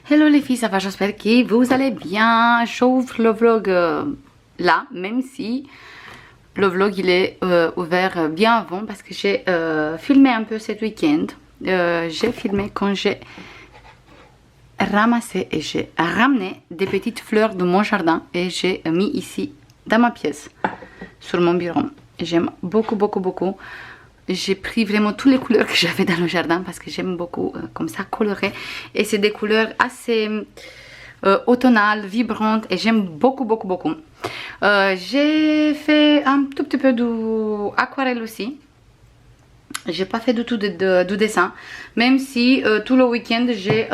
Hello les filles, ça va, j'espère que vous allez bien. J'ouvre le vlog là, même si le vlog il est ouvert bien avant parce que j'ai filmé un peu cet week-end. J'ai filmé quand j'ai ramassé et j'ai ramené des petites fleurs de mon jardin et j'ai mis ici dans ma pièce, sur mon bureau. J'aime beaucoup. J'ai pris vraiment toutes les couleurs que j'avais dans le jardin parce que j'aime beaucoup comme ça coloré. Et c'est des couleurs assez automnales, vibrantes et j'aime beaucoup. J'ai fait un tout petit peu d'aquarelle aussi. J'ai pas fait du tout de dessin, même si tout le week-end j'ai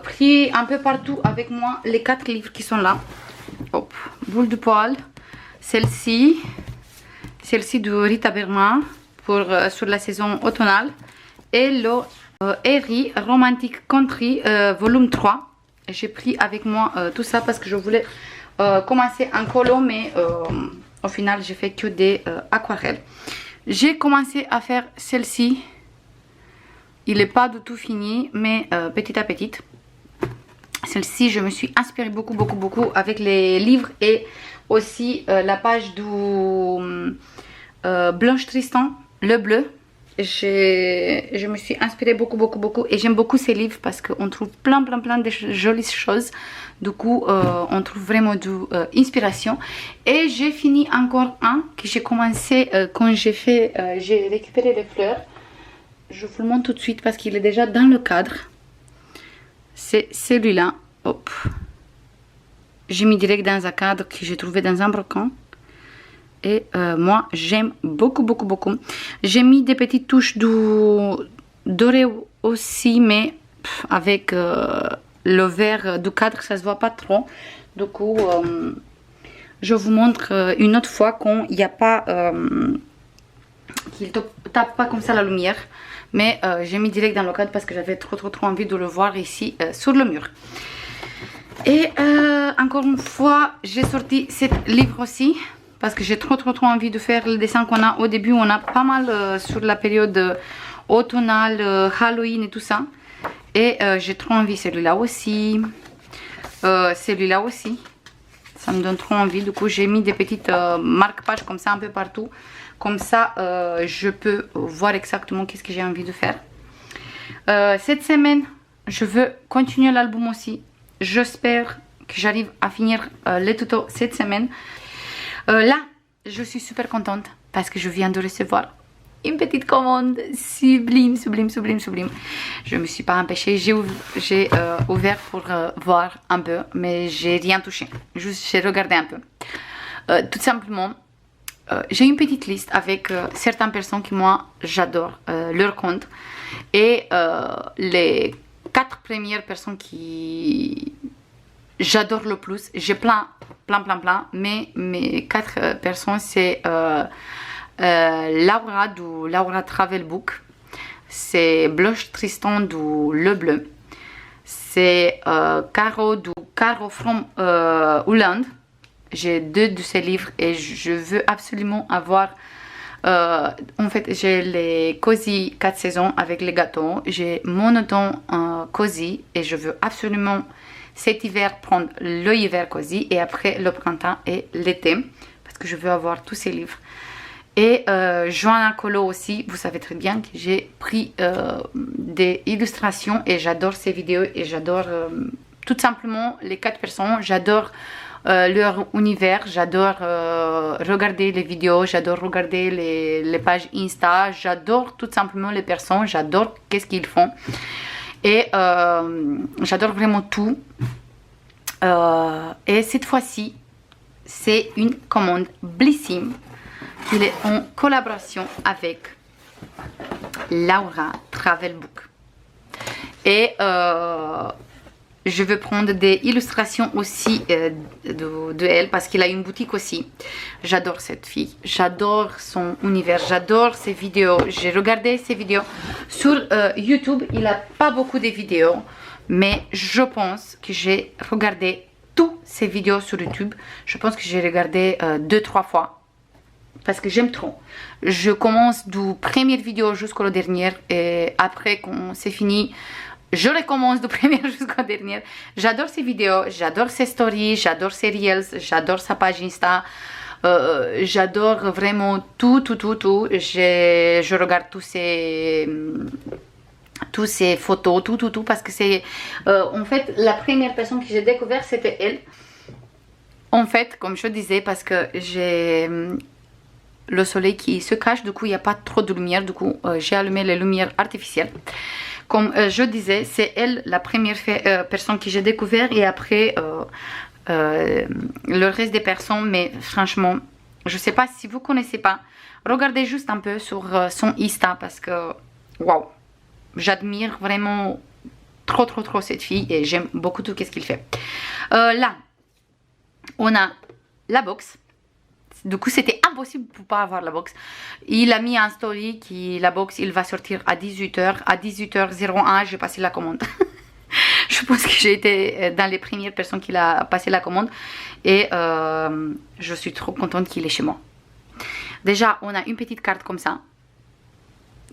pris un peu partout avec moi les 4 livres qui sont là. Hop, boule de poil, celle-ci de Rita Berma pour, sur la saison automnale, et le Airy Romantic Country volume 3. J'ai pris avec moi tout ça parce que je voulais commencer en colo, mais au final j'ai fait que des aquarelles. J'ai commencé à faire celle-ci, il n'est pas du tout fini, mais petit à petit. Celle-ci, je me suis inspirée beaucoup avec les livres et aussi la page du Blanche Tristan, le bleu. Je me suis inspirée beaucoup et j'aime beaucoup ces livres parce qu'on trouve plein de jolies choses. Du coup, on trouve vraiment de l'inspiration. Et j'ai fini encore un que j'ai commencé quand j'ai récupéré les fleurs. Je vous le montre tout de suite parce qu'il est déjà dans le cadre. C'est celui-là. Hop. J'ai mis direct dans un cadre que j'ai trouvé dans un brocant. Et moi, j'aime beaucoup. J'ai mis des petites touches dorées aussi, mais avec le vert du cadre, ça se voit pas trop. Du coup, je vous montre une autre fois quand il n'y a pas... qu'il ne tape pas comme ça la lumière. Mais j'ai mis direct dans le cadre parce que j'avais trop envie de le voir ici sur le mur. Et encore une fois, j'ai sorti ce livre aussi parce que j'ai trop envie de faire le dessin qu'on a au début. On a pas mal sur la période automnale, Halloween et tout ça. Et j'ai trop envie, celui-là aussi. Celui-là aussi. Ça me donne trop envie. Du coup, j'ai mis des petites marque-pages comme ça un peu partout. Comme ça, je peux voir exactement qu'est-ce que j'ai envie de faire. Cette semaine, je veux continuer l'album aussi. J'espère que j'arrive à finir les tutos cette semaine. Là, je suis super contente parce que je viens de recevoir une petite commande sublime. Je me suis pas empêchée. J'ai ouvert pour voir un peu, mais j'ai rien touché. Juste, j'ai regardé un peu. Tout simplement, j'ai une petite liste avec certaines personnes qui moi j'adore leur compte, et les 4 premières personnes qui j'adore le plus, j'ai plein, mais mes 4 personnes c'est Laura du Laura Travel Book, c'est Blanche Tristan du Le Bleu, c'est Caro du Caro from Holland. J'ai 2 de ces livres et je veux absolument avoir... en fait, j'ai les Cozy 4 saisons avec les gâteaux. J'ai mon automne Cozy et je veux absolument cet hiver prendre le hiver Cozy et après le printemps et l'été parce que je veux avoir tous ces livres. Et Joanna Colo aussi, vous savez très bien que j'ai pris des illustrations et j'adore ces vidéos et j'adore tout simplement les 4 personnes. J'adore leur univers, j'adore regarder les vidéos, j'adore regarder les pages Insta, j'adore tout simplement les personnes, j'adore qu'est-ce qu'ils font et j'adore vraiment tout. Et cette fois-ci c'est une commande Blissim. Il est en collaboration avec Laura Travel Book et je veux prendre des illustrations aussi de elle parce qu'il a une boutique aussi. J'adore cette fille, j'adore son univers, j'adore ses vidéos. J'ai regardé ses vidéos sur YouTube. Il n'a pas beaucoup de vidéos, mais je pense que j'ai regardé toutes ses vidéos sur YouTube. Je pense que j'ai regardé 2-3 fois parce que j'aime trop. Je commence du première vidéo jusqu'à la dernière et après quand c'est fini, je recommence de première jusqu'au dernier. J'adore ses vidéos, j'adore ses stories, j'adore ses reels, j'adore sa page Insta. J'adore vraiment tout. Je regarde tous ces photos, tout, parce que c'est en fait la première personne que j'ai découvert, c'était elle. En fait, comme je disais, parce que j'ai le soleil qui se cache, du coup il n'y a pas trop de lumière, du coup j'ai allumé les lumières artificielles. Comme je disais, c'est elle la première personne que j'ai découvert, et après le reste des personnes. Mais franchement, je sais pas si vous connaissez pas, regardez juste un peu sur son Insta, parce que waouh, j'admire vraiment trop cette fille, et j'aime beaucoup tout ce qu'il fait. Là on a la box. Du coup c'était impossible pour pas avoir la box. Il a mis un story qui la box il va sortir à 18h. À 18h01 j'ai passé la commande. Je pense que j'ai été dans les premières personnes qui a passé la commande, et je suis trop contente qu'il est chez moi. Déjà on a une petite carte comme ça,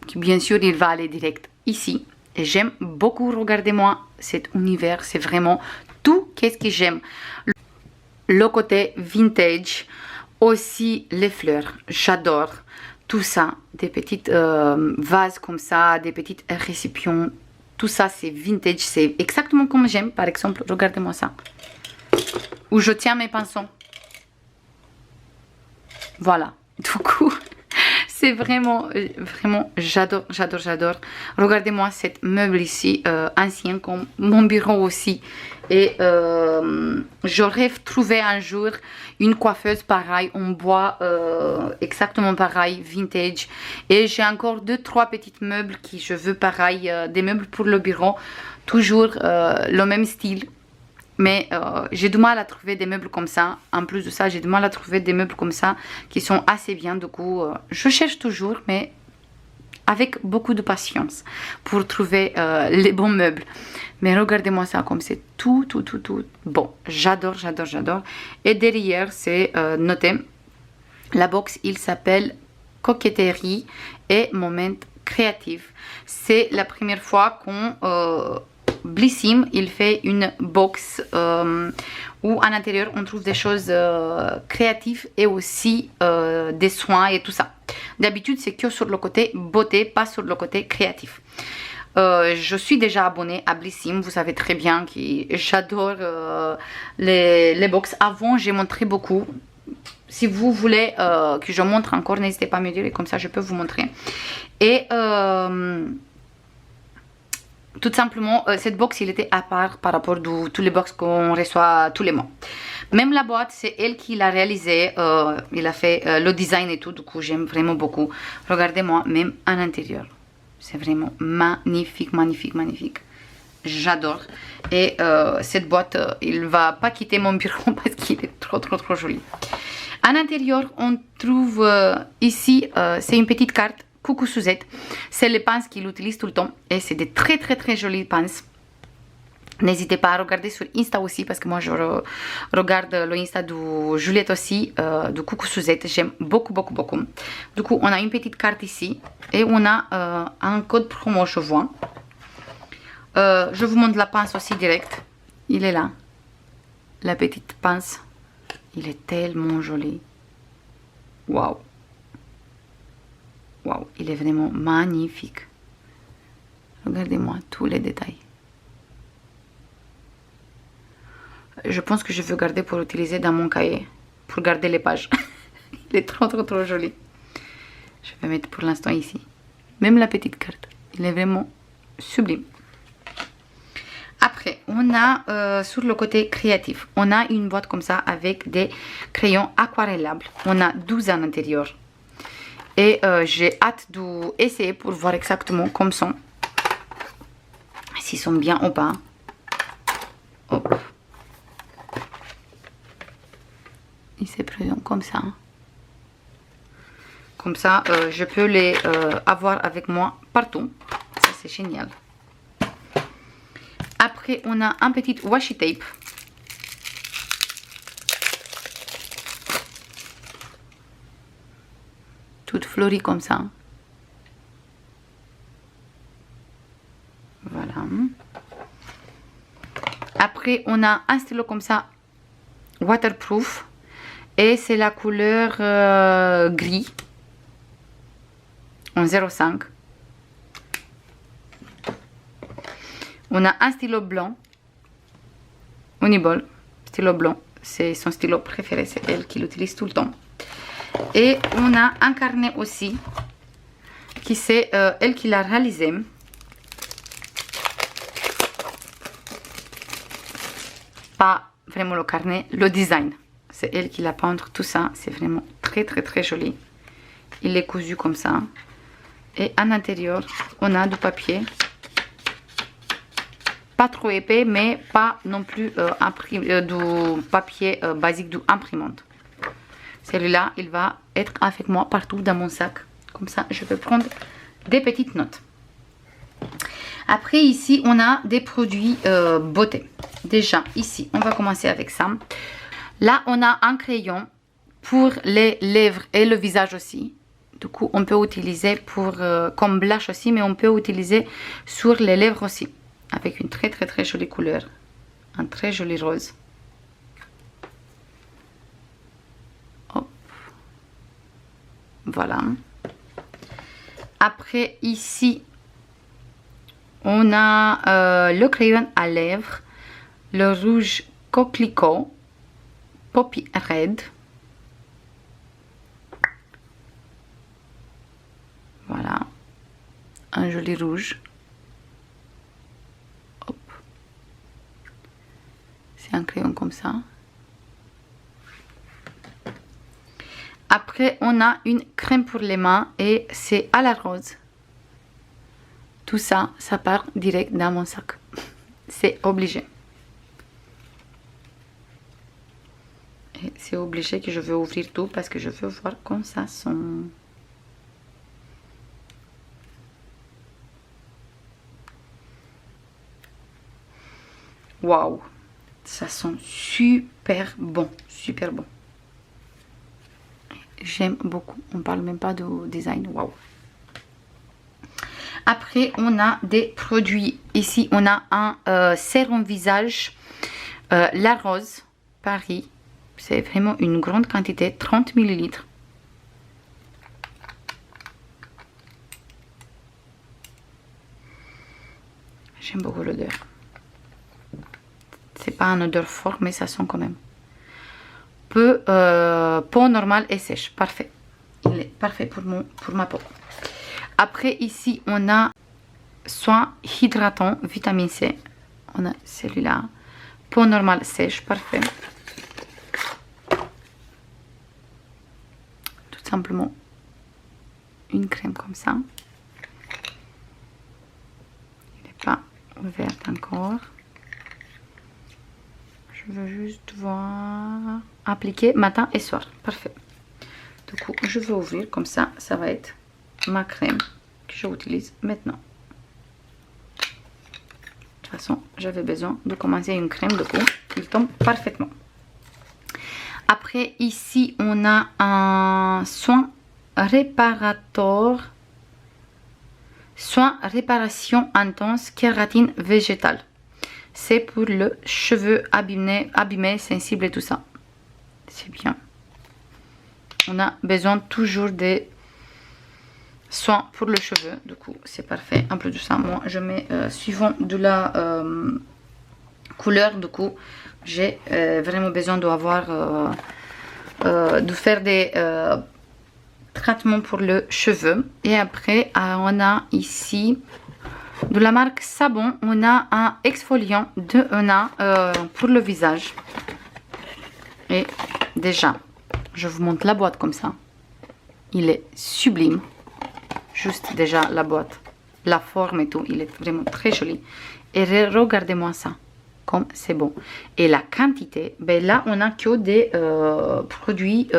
qui bien sûr il va aller direct ici, et j'aime beaucoup. Regardez-moi cet univers, c'est vraiment tout qu'est-ce que j'aime. Le côté vintage, aussi les fleurs, j'adore tout ça, des petites vases comme ça, des petites récipients, tout ça c'est vintage, c'est exactement comme j'aime. Par exemple, regardez-moi ça, où je tiens mes pinceaux, voilà. Du coup c'est vraiment j'adore. Regardez-moi cette meuble ici, ancien comme mon bureau aussi. Et j'aurais trouvé un jour une coiffeuse pareille en bois, exactement pareil, vintage. Et j'ai encore 2-3 petites meubles qui je veux pareil, des meubles pour le bureau, toujours le même style. Mais j'ai du mal à trouver des meubles comme ça. En plus de ça, j'ai du mal à trouver des meubles comme ça qui sont assez bien. Du coup, je cherche toujours, mais avec beaucoup de patience pour trouver les bons meubles. Mais regardez-moi ça, comme c'est tout bon. J'adore. Et derrière, c'est noté. La box, il s'appelle Coquetterie et Moment Créatif. C'est la première fois qu'on... Blissim, il fait une box où à l'intérieur on trouve des choses créatives, et aussi des soins et tout ça. D'habitude c'est que sur le côté beauté, pas sur le côté créatif. Je suis déjà abonnée à Blissim, vous savez très bien que j'adore les box. Avant j'ai montré beaucoup. Si vous voulez que je montre encore, n'hésitez pas à me dire, et comme ça je peux vous montrer. Et tout simplement, cette box, il était à part par rapport à tous les box qu'on reçoit tous les mois. Même la boîte, c'est elle qui l'a réalisée. Il a fait le design et tout. Du coup, j'aime vraiment beaucoup. Regardez-moi, même à l'intérieur. C'est vraiment magnifique. J'adore. Et cette boîte, il ne va pas quitter mon bureau parce qu'il est trop joli. À l'intérieur, on trouve ici, c'est une petite carte. Coucou Suzette, c'est les pinces qu'il utilise tout le temps, et c'est des très jolies pinces. N'hésitez pas à regarder sur Insta aussi, parce que moi je regarde le Insta de Juliette aussi, de Coucou Suzette. J'aime beaucoup. Du coup on a une petite carte ici, et on a un code promo, je vois. Je vous montre la pince aussi direct. Il est là, la petite pince. Il est tellement joli. Waouh, il est vraiment magnifique. Regardez-moi tous les détails. Je pense que je veux garder pour utiliser dans mon cahier, pour garder les pages. Il est trop joli. Je vais mettre pour l'instant ici. Même la petite carte, il est vraiment sublime. Après, on a sur le côté créatif, on a une boîte comme ça avec des crayons aquarellables. On a 12 à l'intérieur. Et j'ai hâte d'essayer pour voir exactement comme sont. S'ils sont bien ou pas. Hop. Ils se présentent comme ça. Comme ça, je peux les avoir avec moi partout. Ça, c'est génial. Après, on a un petit washi tape. Toute fleurie comme ça. Voilà. Après, on a un stylo comme ça, waterproof. Et c'est la couleur gris. En 0,5. On a un stylo blanc. Uniball. Stylo blanc. C'est son stylo préféré. C'est elle qui l'utilise tout le temps. Et on a un carnet aussi. Qui c'est elle qui l'a réalisé. Pas vraiment le carnet, le design. C'est elle qui l'a peindre tout ça. C'est vraiment très très très joli. Il est cousu comme ça. Et à l'intérieur, on a du papier. Pas trop épais, mais pas non plus du papier basique d'imprimante. Celui-là, il va être avec moi partout dans mon sac. Comme ça, je peux prendre des petites notes. Après, ici, on a des produits beauté. Déjà, ici, on va commencer avec ça. Là, on a un crayon pour les lèvres et le visage aussi. Du coup, on peut utiliser pour comme blush aussi, mais on peut utiliser sur les lèvres aussi. Avec une très très très jolie couleur. Un très joli rose. Hop. Voilà. Après, ici, on a le crayon à lèvres. Le rouge coquelicot. Poppy Red. Voilà. Un joli rouge. Hop. C'est un crayon comme ça. Après, on a une crème pour les mains et c'est à la rose. Tout ça, ça part direct dans mon sac. C'est obligé. Et c'est obligé que je veux ouvrir tout parce que je veux voir comment ça sent. Waouh, ça sent super bon, super bon. J'aime beaucoup. On parle même pas de design. Waouh. Après, on a des produits. Ici, on a un sérum visage, la rose, Paris. C'est vraiment une grande quantité, 30 ml. J'aime beaucoup l'odeur. C'est pas une odeur forte, mais ça sent quand même. Peau normale et sèche. Parfait. Il est parfait pour ma peau. Après, ici, on a soin hydratant, vitamine C. On a celui-là. Peau normale sèche. Parfait. Tout simplement une crème comme ça. Il n'est pas ouverte encore. Je veux juste voir. Appliquer matin et soir. Parfait. Du coup, je vais ouvrir comme ça. Ça va être ma crème que j'utilise maintenant. De toute façon, j'avais besoin de commencer une crème. Du coup, il tombe parfaitement. Après, ici, on a un soin réparateur. Soin réparation intense kératine végétale. C'est pour le cheveu abîmé, sensible et tout ça. C'est bien. On a besoin toujours des soins pour le cheveu. Du coup, c'est parfait. En plus de ça, moi, je mets suivant de la couleur. Du coup, j'ai vraiment besoin de faire des traitements pour le cheveu. Et après, on a ici de la marque Savon. On a un exfoliant pour le visage. Et déjà, je vous montre la boîte comme ça. Il est sublime. Juste déjà la boîte, la forme et tout, il est vraiment très joli. Et regardez-moi ça, comme c'est bon. Et la quantité, ben là on a que des produits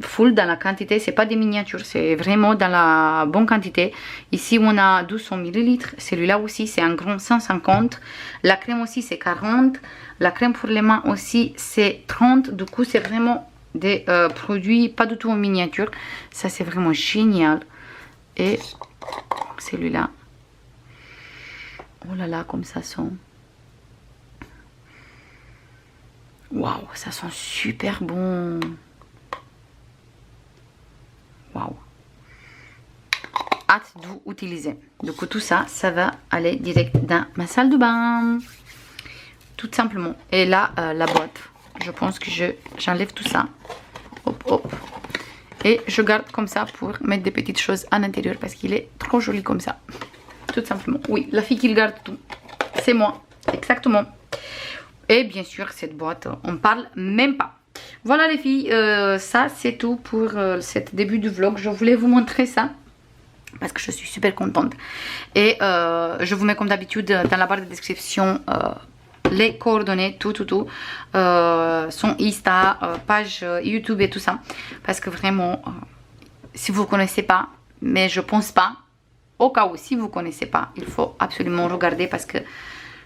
full dans la quantité. C'est pas des miniatures, c'est vraiment dans la bonne quantité. Ici on a 200 ml. Celui-là aussi c'est un grand 150. La crème aussi c'est 40. La crème pour les mains aussi c'est 30. Du coup c'est vraiment des produits pas du tout en miniature. Ça c'est vraiment génial. Et celui-là, oh là là, comme ça sent. Waouh, ça sent super bon. Waouh. Hâte d'utiliser. Du coup, tout ça, ça va aller direct dans ma salle de bain. Tout simplement. Et là, la boîte. Je pense que j'enlève tout ça. Hop, hop. Et je garde comme ça pour mettre des petites choses à l'intérieur parce qu'il est trop joli comme ça. Tout simplement. Oui, la fille qui garde tout. C'est moi. Exactement. Et bien sûr, cette boîte, on parle même pas. Voilà les filles, ça c'est tout pour cet début du vlog. Je voulais vous montrer ça parce que je suis super contente. Et je vous mets comme d'habitude dans la barre de description les coordonnées, tout. Son Insta, page YouTube et tout ça. Parce que vraiment, si vous ne connaissez pas, mais je pense pas, au cas où si vous ne connaissez pas, il faut absolument regarder parce que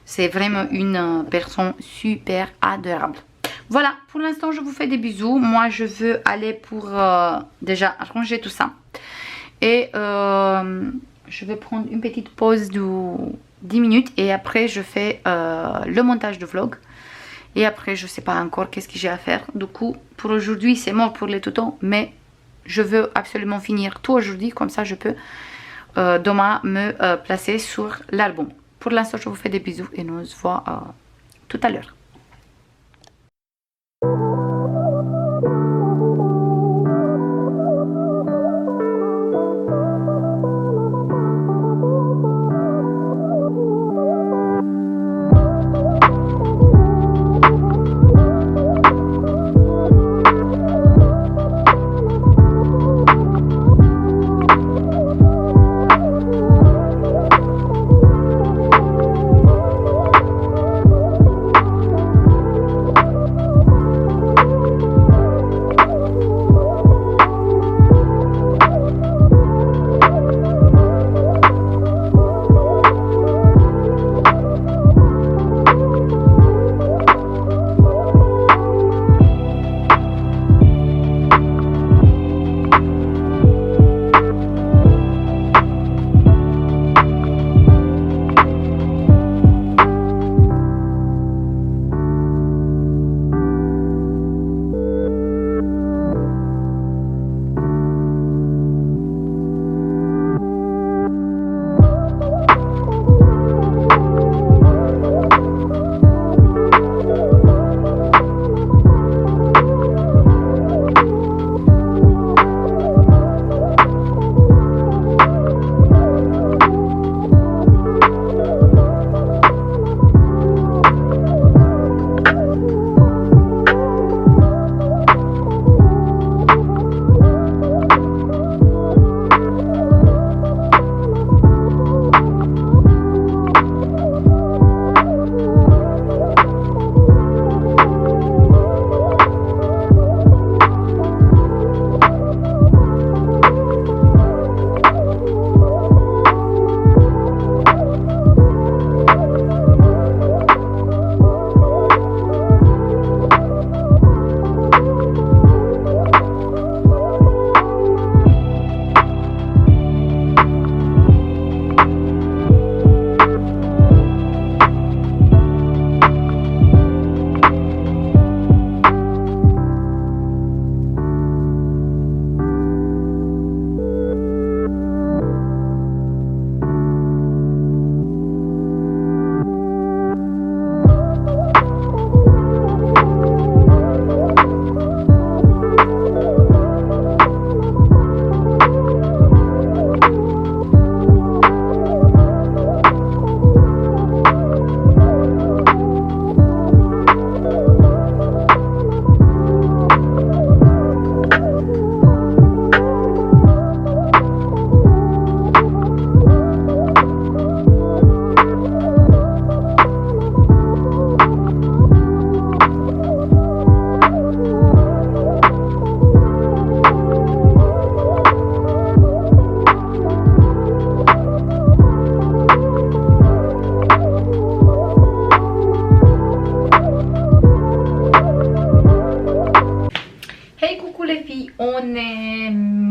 c'est vraiment une personne super adorable. Voilà, pour l'instant je vous fais des bisous. Moi je veux aller pour déjà ranger tout ça. Et je vais prendre une petite pause de 10 minutes. Et après je fais le montage de vlog. Et après je sais pas encore qu'est-ce que j'ai à faire. Du coup pour aujourd'hui c'est mort pour les tutos. Mais je veux absolument finir tout aujourd'hui. Comme ça je peux demain me placer sur l'album. Pour l'instant je vous fais des bisous et nous on se voit tout à l'heure.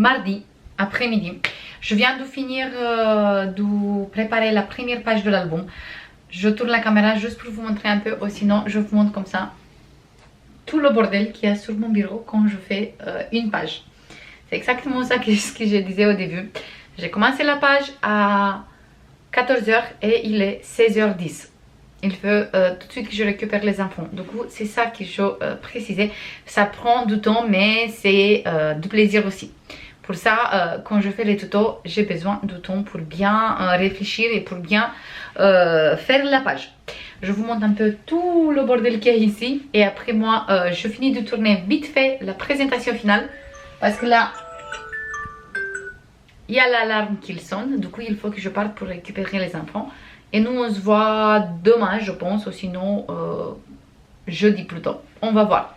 mardi après-midi. Je viens de finir de préparer la première page de l'album. Je tourne la caméra juste pour vous montrer un peu, ou sinon je vous montre comme ça. tout le bordel qu'il y a sur mon bureau quand je fais une page. C'est exactement ça ce que je disais au début. J'ai commencé la page à 14 h et il est 16 h 10. Il faut tout de suite que je récupère les enfants. Du coup, c'est ça que je précisais. Ça prend du temps, mais c'est du plaisir aussi. Pour ça, quand je fais les tutos, j'ai besoin de temps pour bien réfléchir et pour bien faire la page. Je vous montre un peu tout le bordel qu'il y a ici. Et après moi, je finis de tourner vite fait la présentation finale. Parce que là, il y a l'alarme qui sonne. Du coup, il faut que je parte pour récupérer les enfants. Et nous, on se voit demain, je pense. Ou sinon, jeudi plutôt. On va voir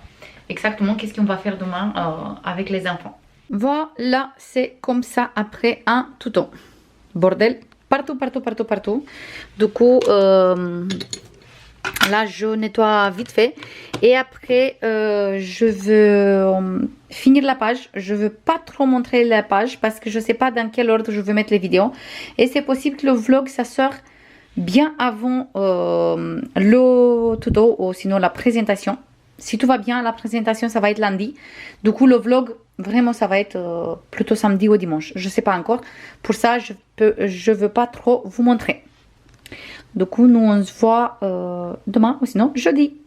exactement qu'est-ce qu'on va faire demain avec les enfants. Voilà, c'est comme ça après un tuto. Bordel partout, partout, partout, partout. Du coup, là, je nettoie vite fait. Et après, je veux finir la page. Je veux pas trop montrer la page parce que je sais pas dans quel ordre je veux mettre les vidéos. Et c'est possible que le vlog, ça sort bien avant le tuto ou sinon la présentation. Si tout va bien, la présentation, ça va être lundi. Du coup, le vlog, vraiment, ça va être plutôt samedi ou dimanche. Je ne sais pas encore. Pour ça, je veux pas trop vous montrer. Du coup, nous, on se voit demain ou sinon jeudi.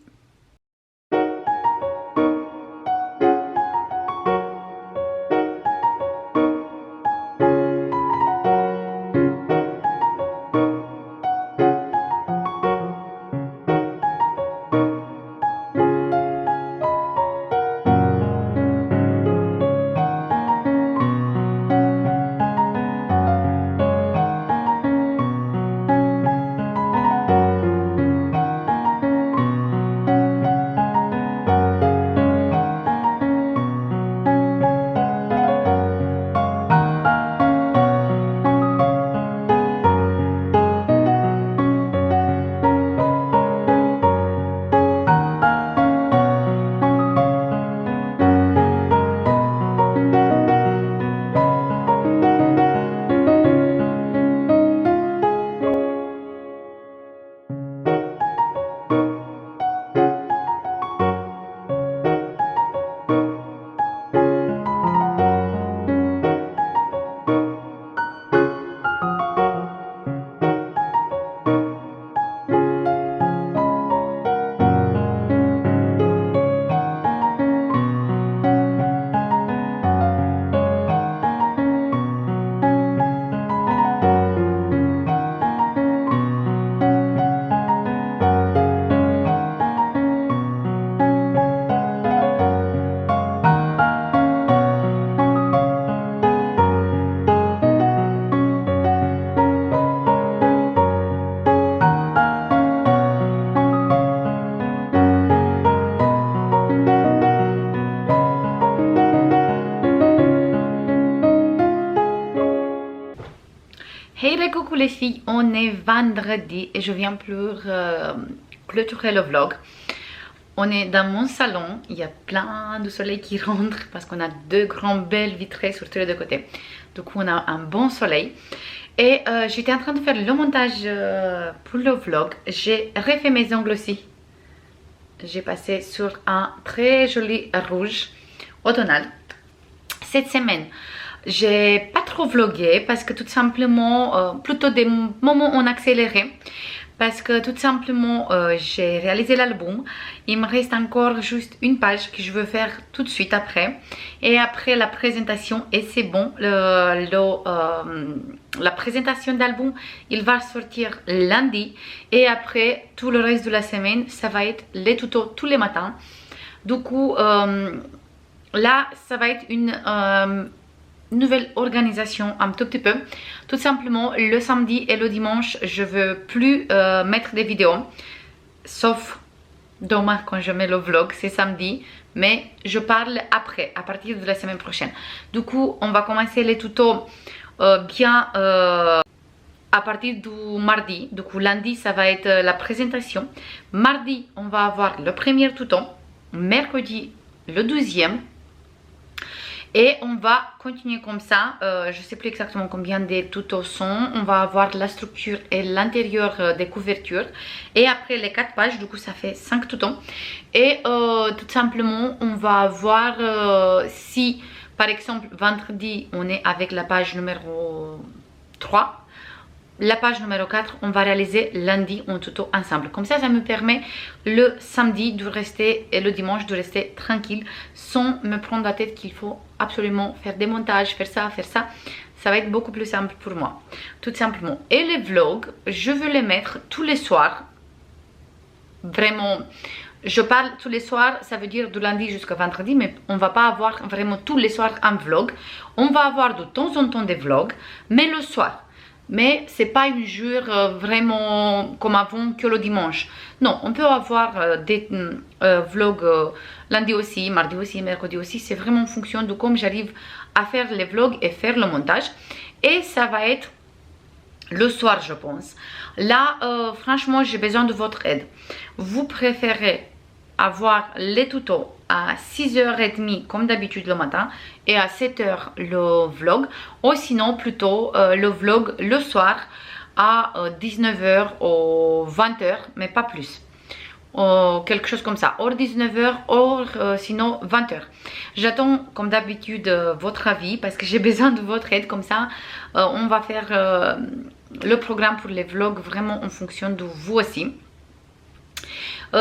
Hey, coucou les filles, on est vendredi et je viens pour clôturer le vlog. On est dans mon salon, il y a plein de soleil qui rentre parce qu'on a deux grandes belles vitrées sur tous les deux côtés. Du coup, on a un bon soleil. Et j'étais en train de faire le montage pour le vlog. J'ai refait mes ongles aussi. J'ai passé sur un très joli rouge automnal. Cette semaine, j'ai pas trop vlogué parce que tout simplement, plutôt des moments en accéléré. Parce que tout simplement, j'ai réalisé l'album. Il me reste encore juste une page que je veux faire tout de suite après. Et après la présentation, et c'est bon. La présentation d'album, il va sortir lundi. Et après, tout le reste de la semaine, ça va être les tutos tous les matins. Du coup, là, ça va être une nouvelle organisation un tout petit peu. Tout simplement, le samedi et le dimanche, je veux plus mettre des vidéos, sauf demain quand je mets le vlog, c'est samedi, mais je parle après, à partir de la semaine prochaine. Du coup, on va commencer les tutos bien à partir du mardi. Du coup, lundi, ça va être la présentation. Mardi, on va avoir le premier tuto. Mercredi, le deuxième. Et on va continuer comme ça. Je ne sais plus exactement combien de tutos sont. On va avoir la structure et l'intérieur des couvertures. Et après les 4 pages, du coup ça fait 5 tutos. Et tout simplement, on va avoir si par exemple vendredi on est avec la page numéro 3. La page numéro 4, on va réaliser lundi en tuto ensemble. Comme ça me permet le samedi de rester et le dimanche de rester tranquille sans me prendre la tête qu'il faut absolument faire des montages, faire ça, faire ça. Ça va être beaucoup plus simple pour moi, tout simplement. Et les vlogs, je veux les mettre tous les soirs. Vraiment, je parle tous les soirs, ça veut dire de lundi jusqu'à vendredi, mais on va pas avoir vraiment tous les soirs un vlog. On va avoir de temps en temps des vlogs, mais le soir. Mais c'est pas une jour vraiment comme avant que le dimanche. Non, on peut avoir des vlogs lundi aussi, mardi aussi, mercredi aussi. C'est vraiment en fonction de comment j'arrive à faire les vlogs et faire le montage. Et ça va être le soir, je pense. Là, franchement, j'ai besoin de votre aide. Vous préférez avoir les tutos à 6h30 comme d'habitude le matin et à 7h le vlog, ou sinon plutôt le vlog le soir à 19h ou 20h, mais pas plus, quelque chose comme ça, hors 19h, hors sinon 20h. J'attends comme d'habitude votre avis parce que j'ai besoin de votre aide. Comme ça on va faire le programme pour les vlogs vraiment en fonction de vous aussi.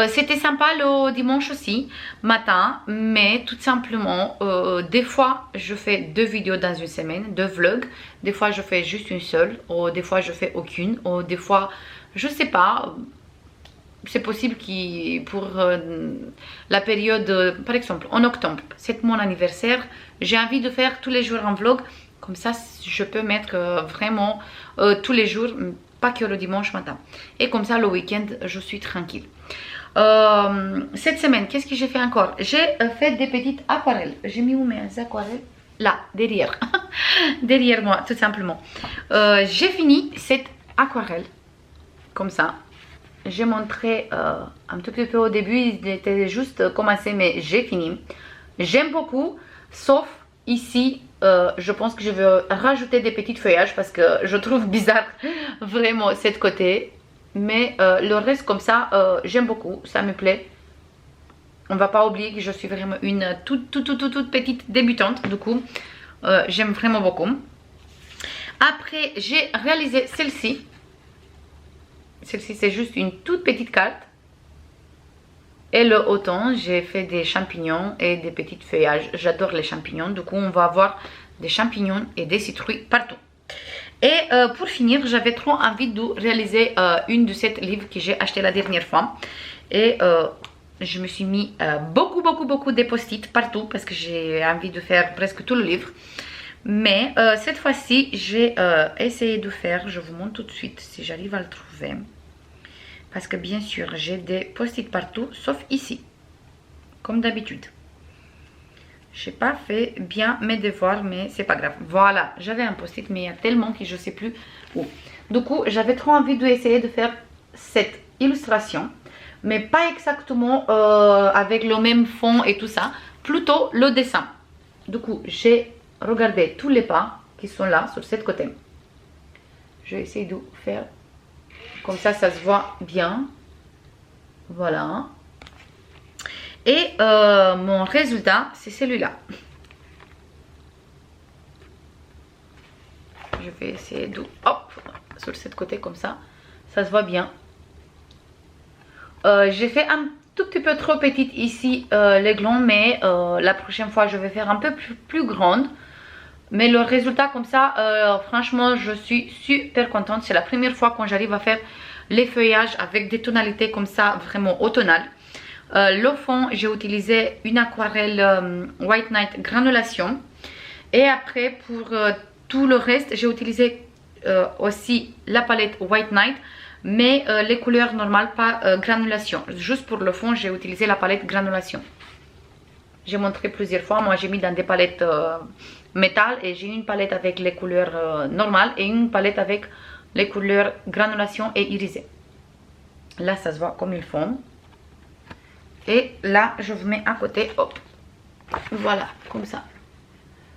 C'était sympa le dimanche aussi matin, mais tout simplement des fois je fais 2 vidéos dans une semaine, 2 vlogs, des fois je fais juste une seule, ou des fois je fais aucune, ou des fois je sais pas. C'est possible que pour la période, par exemple en octobre, c'est mon anniversaire, j'ai envie de faire tous les jours un vlog, comme ça je peux mettre vraiment tous les jours, pas que le dimanche matin, et comme ça le week-end je suis tranquille. Cette semaine, qu'est-ce que j'ai fait encore? J'ai fait des petites aquarelles. J'ai mis où mes aquarelles? Là, derrière. Derrière moi, tout simplement. J'ai fini cette aquarelle. Comme ça. J'ai montré un tout petit peu au début. Il était juste commencé, mais j'ai fini. J'aime beaucoup. Sauf ici, je pense que je vais rajouter des petits feuillages parce que je trouve bizarre vraiment cette côté. Mais le reste comme ça, j'aime beaucoup, ça me plaît. On va pas oublier que je suis vraiment une toute petite débutante. Du coup, j'aime vraiment beaucoup. Après, j'ai réalisé celle-ci. Celle-ci, c'est juste une toute petite carte. Et le automne, j'ai fait des champignons et des petits feuillages. J'adore les champignons. Du coup, on va avoir des champignons et des citrouilles partout. Et pour finir, j'avais trop envie de réaliser une de ces livres que j'ai acheté la dernière fois. Et je me suis mis beaucoup de post-it partout parce que j'ai envie de faire presque tout le livre. Mais cette fois-ci, j'ai essayé de faire, je vous montre tout de suite si j'arrive à le trouver. Parce que bien sûr, j'ai des post-it partout, sauf ici, comme d'habitude. Je n'ai pas fait bien mes devoirs, mais c'est pas grave. Voilà, j'avais un post-it, mais il y a tellement que je ne sais plus où. Du coup, j'avais trop envie d'essayer de faire cette illustration, mais pas exactement avec le même fond et tout ça, plutôt le dessin. Du coup, j'ai regardé tous les pas qui sont là, sur cette côté. Je vais essayer de faire comme ça se voit bien. Voilà. Et mon résultat, c'est celui-là. Je vais essayer de... Hop, sur cette côté comme ça. Ça se voit bien. J'ai fait un tout petit peu trop petite ici les glands. Mais la prochaine fois, je vais faire un peu plus grande. Mais le résultat comme ça, franchement, je suis super contente. C'est la première fois quand j'arrive à faire les feuillages avec des tonalités comme ça, vraiment automnales. Le fond, j'ai utilisé une aquarelle White Night granulation. Et après, pour tout le reste, j'ai utilisé aussi la palette White Night. Mais les couleurs normales, pas granulation. Juste pour le fond, j'ai utilisé la palette granulation. J'ai montré plusieurs fois. Moi, j'ai mis dans des palettes métal. Et j'ai une palette avec les couleurs normales. Et une palette avec les couleurs granulation et irisée. Là, ça se voit comme ils font. Et là, je vous mets à côté, hop, voilà, comme ça.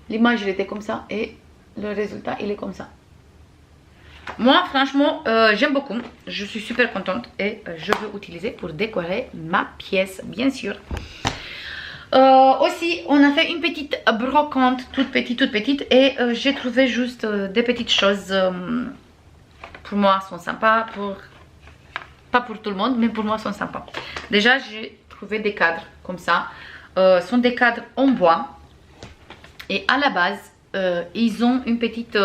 l'image il était comme ça et le résultat il est comme ça. Moi franchement j'aime beaucoup, je suis super contente et je veux utiliser pour décorer ma pièce bien sûr. Aussi on a fait une petite brocante toute petite et j'ai trouvé juste des petites choses pour moi sont sympas, pas pour tout le monde mais pour moi sont sympas. Déjà j'ai trouvé des cadres comme ça, sont des cadres en bois et à la base ils ont une petite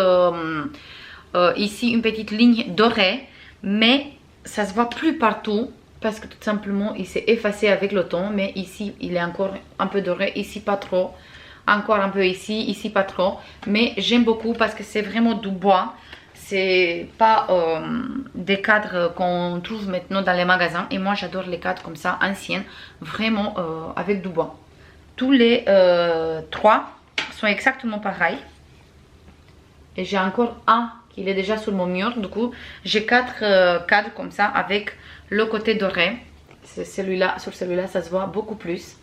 ici une petite ligne dorée, mais ça se voit plus partout parce que tout simplement il s'est effacé avec le temps. Mais ici il est encore un peu doré, ici pas trop, encore un peu ici pas trop, mais j'aime beaucoup parce que c'est vraiment du bois. C'est pas des cadres qu'on trouve maintenant dans les magasins et moi j'adore les cadres comme ça anciennes, vraiment avec du bois. Tous les trois sont exactement pareils et j'ai encore un qui est déjà sur mon mur. Du coup j'ai 4 cadres comme ça avec le côté doré. Celui-là, sur celui-là ça se voit beaucoup plus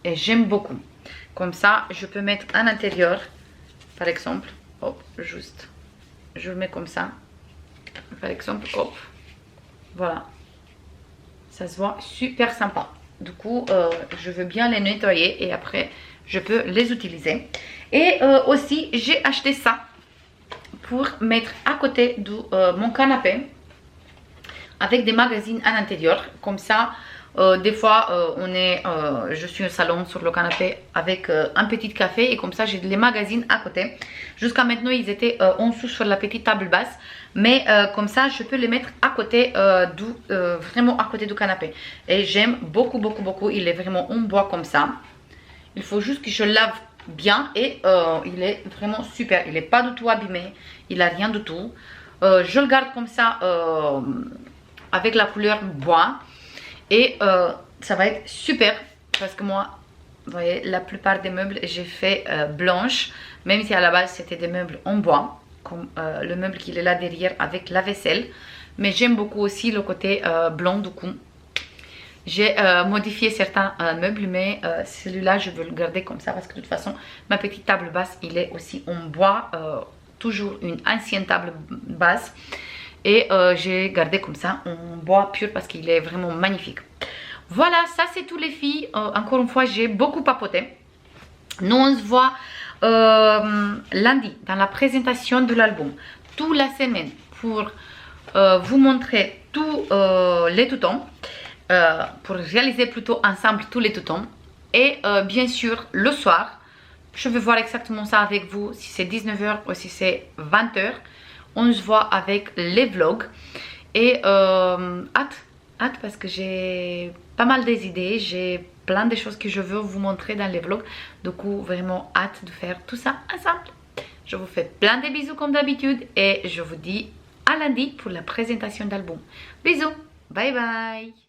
et j'aime beaucoup. Comme ça je peux mettre à l'intérieur par exemple, hop, juste je le mets comme ça par exemple, hop, voilà, ça se voit super sympa. Du coup je veux bien les nettoyer et après je peux les utiliser. Et aussi j'ai acheté ça pour mettre à côté de mon canapé avec des magazines à l'intérieur. Comme ça des fois je suis au salon sur le canapé avec un petit café et comme ça j'ai les magazines à côté. Jusqu'à maintenant ils étaient en dessous sur la petite table basse, mais comme ça je peux les mettre à côté vraiment à côté du canapé et j'aime beaucoup. Il est vraiment en bois comme ça. Il faut juste que je lave bien et il est vraiment super. Il n'est pas du tout abîmé, il n'a rien du tout. Je le garde comme ça avec la couleur bois et ça va être super parce que moi vous voyez la plupart des meubles j'ai fait blanche, même si à la base c'était des meubles en bois comme le meuble qui est là derrière avec la vaisselle, mais j'aime beaucoup aussi le côté blanc. Du coup j'ai modifié certains meubles, mais celui-là je veux le garder comme ça parce que de toute façon ma petite table basse il est aussi en bois, toujours une ancienne table basse et j'ai gardé comme ça en bois pur parce qu'il est vraiment magnifique. Voilà, ça c'est tout les filles. Encore une fois j'ai beaucoup papoté. Nous on se voit lundi dans la présentation de l'album toute la semaine pour vous montrer tous les tutons, pour réaliser plutôt ensemble tous les tutons. Et bien sûr le soir je vais voir exactement ça avec vous, si c'est 19 h ou si c'est 20 h. On se voit avec les vlogs et hâte parce que j'ai pas mal des idées, j'ai plein de choses que je veux vous montrer dans les vlogs. Du coup vraiment hâte de faire tout ça ensemble. Je vous fais plein de bisous comme d'habitude et je vous dis à lundi pour la présentation d'album. Bisous, bye bye.